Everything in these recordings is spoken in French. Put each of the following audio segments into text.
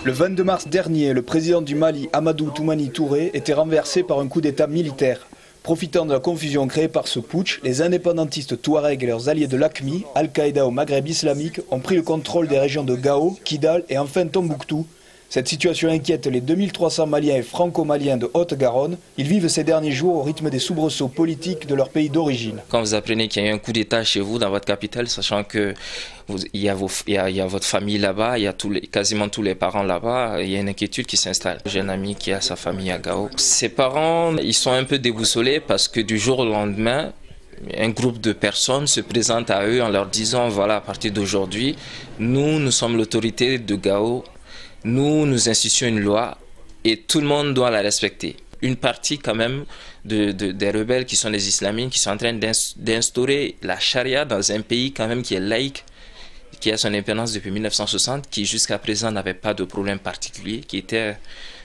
Le 22 mars dernier, le président du Mali, Amadou Toumani Touré, était renversé par un coup d'état militaire. Profitant de la confusion créée par ce putsch, les indépendantistes touaregs et leurs alliés de l'AQMI, Al-Qaïda au Maghreb islamique, ont pris le contrôle des régions de Gao, Kidal et enfin Tombouctou. Cette situation inquiète les 2300 Maliens et Franco-Maliens de Haute-Garonne. Ils vivent ces derniers jours au rythme des soubresauts politiques de leur pays d'origine. Quand vous apprenez qu'il y a eu un coup d'État chez vous, dans votre capitale, sachant qu'il y a votre famille là-bas, il y a quasiment tous les parents là-bas, il y a une inquiétude qui s'installe. J'ai un ami qui a sa famille à Gao. Ses parents, ils sont un peu déboussolés parce que du jour au lendemain, un groupe de personnes se présente à eux en leur disant, voilà, à partir d'aujourd'hui, nous sommes l'autorité de Gao. Nous instituons une loi et tout le monde doit la respecter. Une partie quand même des rebelles qui sont des islamistes qui sont en train d'instaurer la charia dans un pays quand même qui est laïque, qui a son indépendance depuis 1960, qui jusqu'à présent n'avait pas de problème particulier, qui était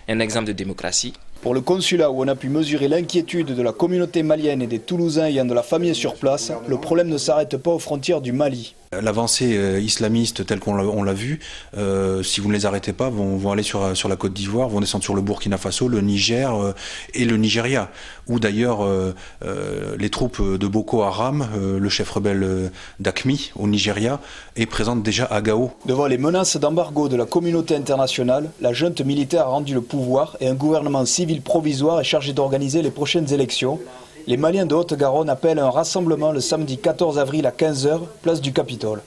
un exemple de démocratie. Pour le consulat où on a pu mesurer l'inquiétude de la communauté malienne et des Toulousains ayant de la famille sur place, le problème ne s'arrête pas aux frontières du Mali. L'avancée islamiste telle qu'on l'a vu, si vous ne les arrêtez pas, vont aller sur la Côte d'Ivoire, vont descendre sur le Burkina Faso, le Niger et le Nigeria, où d'ailleurs les troupes de Boko Haram, le chef rebelle d'AQMI au Nigeria, est présente déjà à Gao. Devant les menaces d'embargo de la communauté internationale, la junte militaire a rendu le pouvoir et un gouvernement civil provisoire est chargé d'organiser les prochaines élections. Les Maliens de Haute-Garonne appellent un rassemblement le samedi 14 avril à 15 h, place du Capitole.